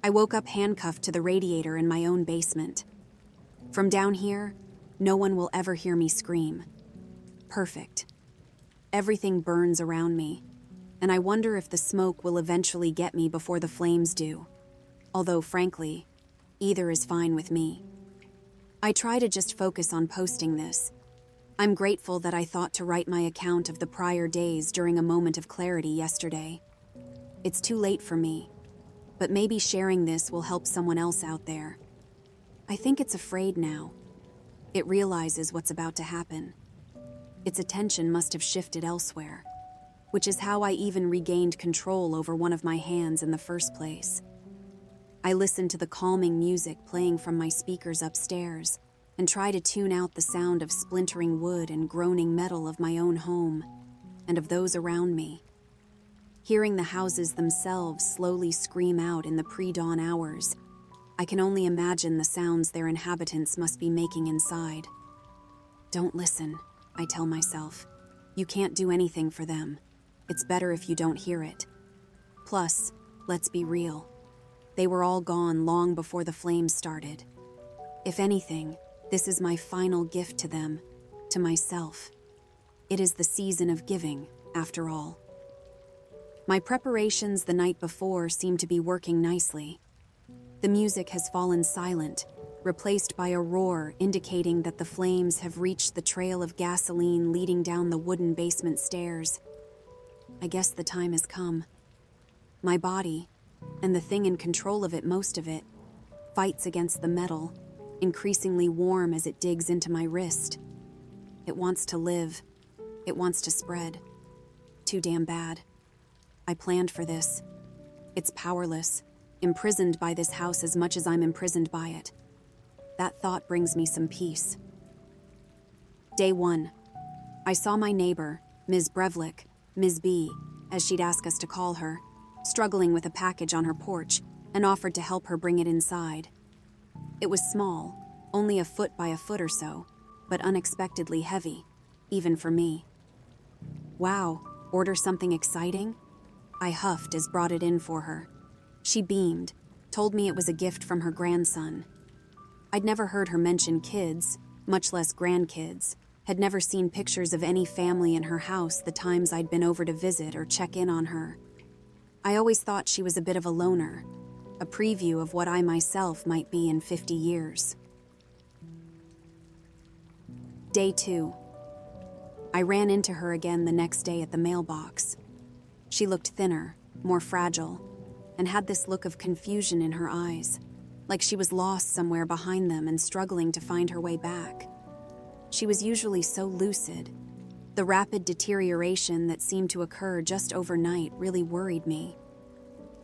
I woke up handcuffed to the radiator in my own basement. From down here, no one will ever hear me scream. Perfect. Everything burns around me, and I wonder if the smoke will eventually get me before the flames do. Although, frankly, either is fine with me. I try to just focus on posting this. I'm grateful that I thought to write my account of the prior days during a moment of clarity yesterday. It's too late for me, but maybe sharing this will help someone else out there. I think it's afraid now. It realizes what's about to happen. Its attention must have shifted elsewhere, which is how I even regained control over one of my hands in the first place. I listen to the calming music playing from my speakers upstairs and try to tune out the sound of splintering wood and groaning metal of my own home and of those around me. Hearing the houses themselves slowly scream out in the pre-dawn hours, I can only imagine the sounds their inhabitants must be making inside. Don't listen, I tell myself. You can't do anything for them. It's better if you don't hear it. Plus, let's be real. They were all gone long before the flames started. If anything, this is my final gift to them, to myself. It is the season of giving, after all. My preparations the night before seem to be working nicely. The music has fallen silent, replaced by a roar indicating that the flames have reached the trail of gasoline leading down the wooden basement stairs. I guess the time has come. My body, and the thing in control of it most of it, fights against the metal, increasingly warm as it digs into my wrist. It wants to live. It wants to spread. Too damn bad. I planned for this. It's powerless, imprisoned by this house as much as I'm imprisoned by it. That thought brings me some peace. Day 1. I saw my neighbor, Ms. Brevlick, Ms. B, as she'd ask us to call her, struggling with a package on her porch, and offered to help her bring it inside. It was small, only a foot by a foot or so, but unexpectedly heavy, even for me. Wow, order something exciting? I huffed as brought it in for her. She beamed, told me it was a gift from her grandson. I'd never heard her mention kids, much less grandkids, had never seen pictures of any family in her house the times I'd been over to visit or check in on her. I always thought she was a bit of a loner, a preview of what I myself might be in 50 years. Day 2. I ran into her again the next day at the mailbox. She looked thinner, more fragile, and had this look of confusion in her eyes, like she was lost somewhere behind them and struggling to find her way back. She was usually so lucid. The rapid deterioration that seemed to occur just overnight really worried me.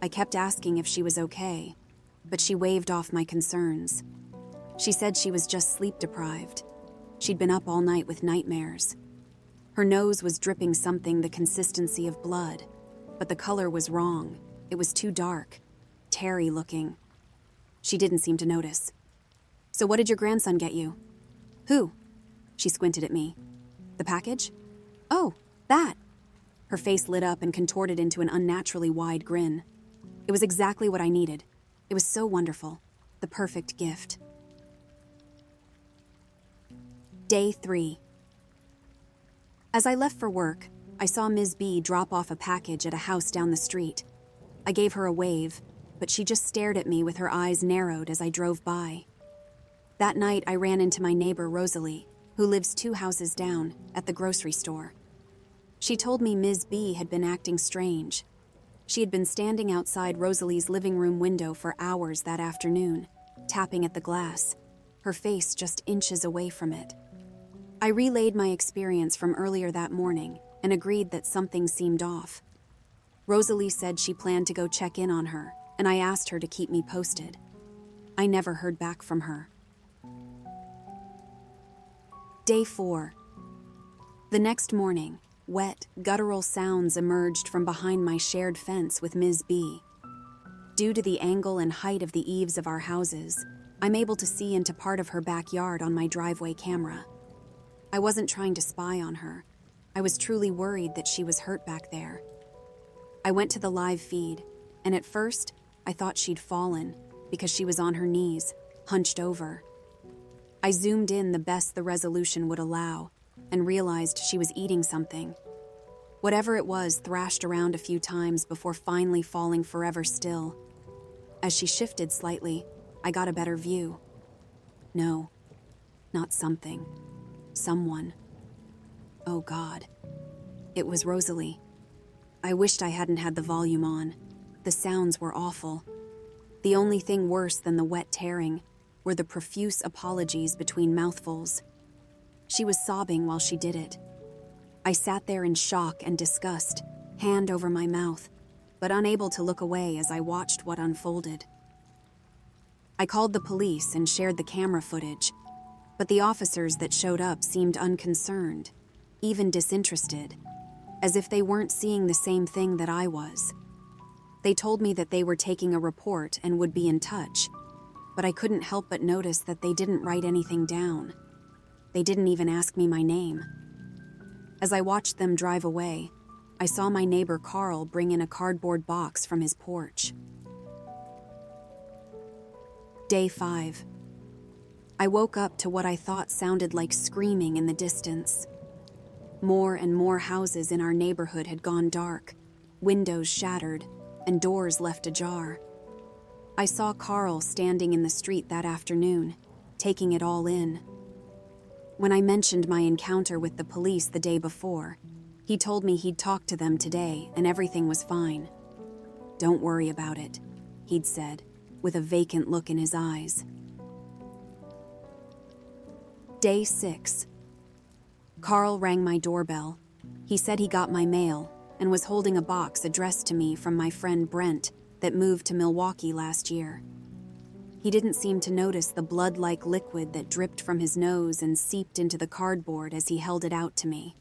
I kept asking if she was okay, but she waved off my concerns. She said she was just sleep-deprived. She'd been up all night with nightmares. Her nose was dripping something the consistency of blood, but the color was wrong. It was too dark, terry-looking. She didn't seem to notice. "So what did your grandson get you?" "Who?" She squinted at me. "The package?" "Oh, that." Her face lit up and contorted into an unnaturally wide grin. It was exactly what I needed. It was so wonderful. The perfect gift. Day 3. As I left for work, I saw Ms. B drop off a package at a house down the street. I gave her a wave, but she just stared at me with her eyes narrowed as I drove by. That night, I ran into my neighbor Rosalie, who lives 2 houses down, at the grocery store. She told me Ms. B had been acting strange. She had been standing outside Rosalie's living room window for hours that afternoon, tapping at the glass, her face just inches away from it. I relayed my experience from earlier that morning and agreed that something seemed off. Rosalie said she planned to go check in on her, and I asked her to keep me posted. I never heard back from her. Day 4. The next morning, wet, guttural sounds emerged from behind my shared fence with Ms. B. Due to the angle and height of the eaves of our houses, I'm able to see into part of her backyard on my driveway camera. I wasn't trying to spy on her. I was truly worried that she was hurt back there. I went to the live feed, and at first, I thought she'd fallen because she was on her knees, hunched over. I zoomed in the best the resolution would allow and realized she was eating something. Whatever it was thrashed around a few times before finally falling forever still. As she shifted slightly, I got a better view. No, not something. Someone. Oh God. It was Rosalie. I wished I hadn't had the volume on. The sounds were awful. The only thing worse than the wet tearing were the profuse apologies between mouthfuls. She was sobbing while she did it. I sat there in shock and disgust, hand over my mouth, but unable to look away as I watched what unfolded. I called the police and shared the camera footage, but the officers that showed up seemed unconcerned, even disinterested, as if they weren't seeing the same thing that I was. They told me that they were taking a report and would be in touch, but I couldn't help but notice that they didn't write anything down. They didn't even ask me my name. As I watched them drive away, I saw my neighbor Carl bring in a cardboard box from his porch. Day 5. I woke up to what I thought sounded like screaming in the distance. More and more houses in our neighborhood had gone dark, windows shattered, and doors left ajar. I saw Carl standing in the street that afternoon, taking it all in. When I mentioned my encounter with the police the day before, he told me he'd talked to them today and everything was fine. "Don't worry about it," he'd said, with a vacant look in his eyes. Day 6. Carl rang my doorbell. He said he got my mail and was holding a box addressed to me from my friend Brent that moved to Milwaukee last year. He didn't seem to notice the blood-like liquid that dripped from his nose and seeped into the cardboard as he held it out to me.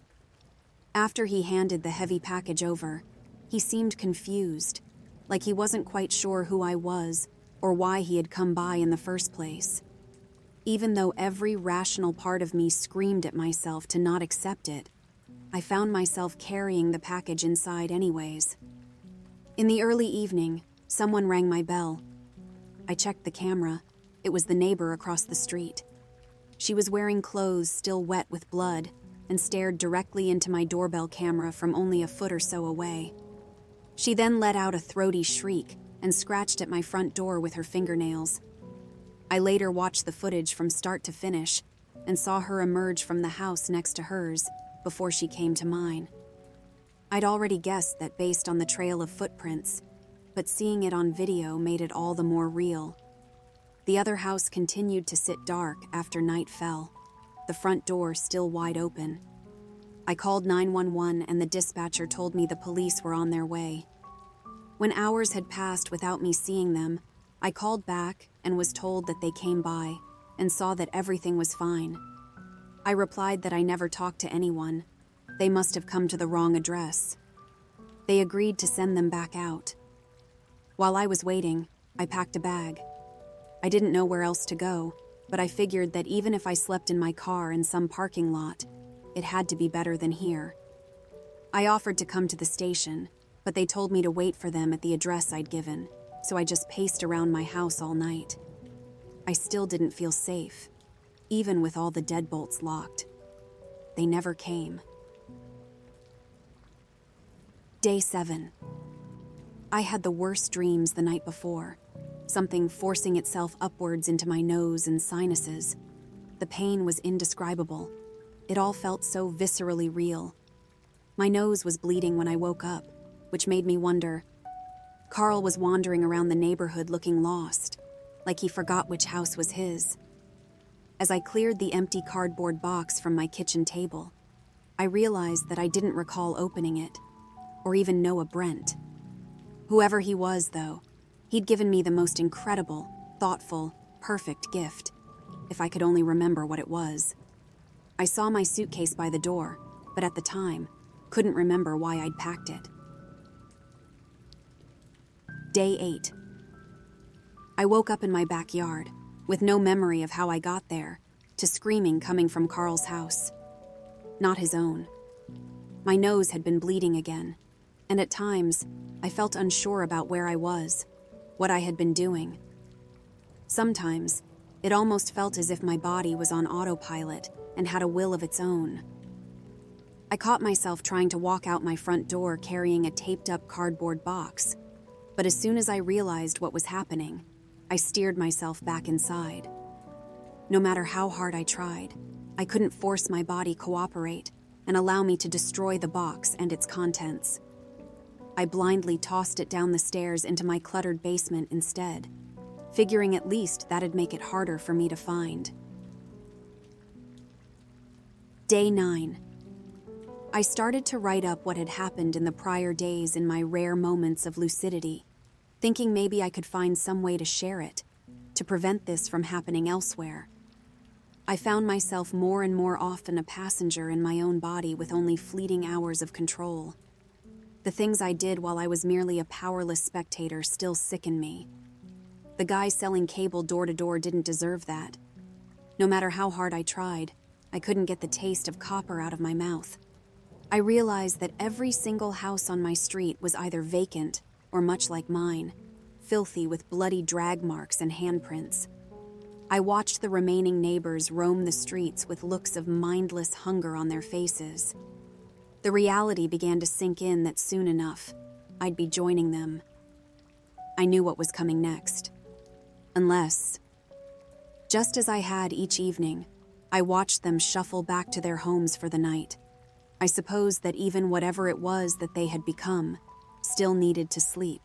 After he handed the heavy package over, he seemed confused, like he wasn't quite sure who I was or why he had come by in the first place. Even though every rational part of me screamed at myself to not accept it, I found myself carrying the package inside anyways. In the early evening, someone rang my bell. I checked the camera. It was the neighbor across the street. She was wearing clothes still wet with blood and stared directly into my doorbell camera from only a foot or so away. She then let out a throaty shriek and scratched at my front door with her fingernails. I later watched the footage from start to finish and saw her emerge from the house next to hers before she came to mine. I'd already guessed that based on the trail of footprints, but seeing it on video made it all the more real. The other house continued to sit dark after night fell, the front door still wide open. I called 911 and the dispatcher told me the police were on their way. When hours had passed without me seeing them, I called back and was told that they came by and saw that everything was fine. I replied that I never talked to anyone. They must have come to the wrong address. They agreed to send them back out. While I was waiting, I packed a bag. I didn't know where else to go, but I figured that even if I slept in my car in some parking lot, it had to be better than here. I offered to come to the station, but they told me to wait for them at the address I'd given, so I just paced around my house all night. I still didn't feel safe, even with all the deadbolts locked. They never came. Day 7. I had the worst dreams the night before, something forcing itself upwards into my nose and sinuses. The pain was indescribable. It all felt so viscerally real. My nose was bleeding when I woke up, which made me wonder. Carl was wandering around the neighborhood looking lost, like he forgot which house was his. As I cleared the empty cardboard box from my kitchen table, I realized that I didn't recall opening it, or even know a Brent. Whoever he was, though, he'd given me the most incredible, thoughtful, perfect gift, if I could only remember what it was. I saw my suitcase by the door, but at the time, couldn't remember why I'd packed it. Day 8. I woke up in my backyard, with no memory of how I got there, to screaming coming from Carl's house. Not his own. My nose had been bleeding again, and at times, I felt unsure about where I was. what I had been doing. Sometimes, it almost felt as if my body was on autopilot and had a will of its own. I caught myself trying to walk out my front door carrying a taped-up cardboard box, but as soon as I realized what was happening, I steered myself back inside. No matter how hard I tried, I couldn't force my body cooperate and allow me to destroy the box and its contents. I blindly tossed it down the stairs into my cluttered basement instead, figuring at least that'd make it harder for me to find. Day 9. I started to write up what had happened in the prior days in my rare moments of lucidity, thinking maybe I could find some way to share it, to prevent this from happening elsewhere. I found myself more and more often a passenger in my own body with only fleeting hours of control. The things I did while I was merely a powerless spectator still sicken me. The guy selling cable door to door didn't deserve that. No matter how hard I tried, I couldn't get the taste of copper out of my mouth. I realized that every single house on my street was either vacant or much like mine, filthy with bloody drag marks and handprints. I watched the remaining neighbors roam the streets with looks of mindless hunger on their faces. The reality began to sink in that soon enough, I'd be joining them. I knew what was coming next. Unless, just as I had each evening, I watched them shuffle back to their homes for the night. I suppose that even whatever it was that they had become still needed to sleep.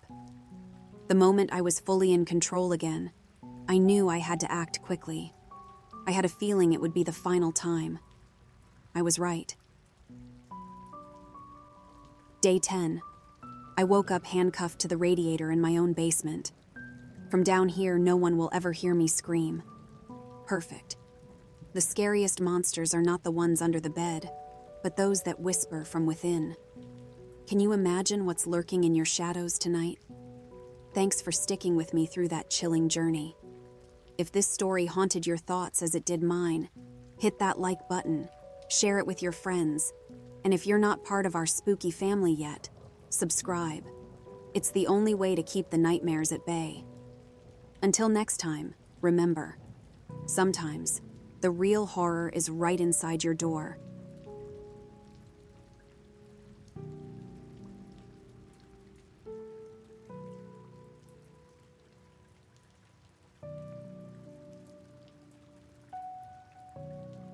The moment I was fully in control again, I knew I had to act quickly. I had a feeling it would be the final time. I was right. Day 10. I woke up handcuffed to the radiator in my own basement. From down here, no one will ever hear me scream. Perfect. The scariest monsters are not the ones under the bed, but those that whisper from within. Can you imagine what's lurking in your shadows tonight? Thanks for sticking with me through that chilling journey. If this story haunted your thoughts as it did mine, hit that like button, share it with your friends, and if you're not part of our spooky family yet, subscribe. It's the only way to keep the nightmares at bay. Until next time, remember, sometimes the real horror is right inside your door,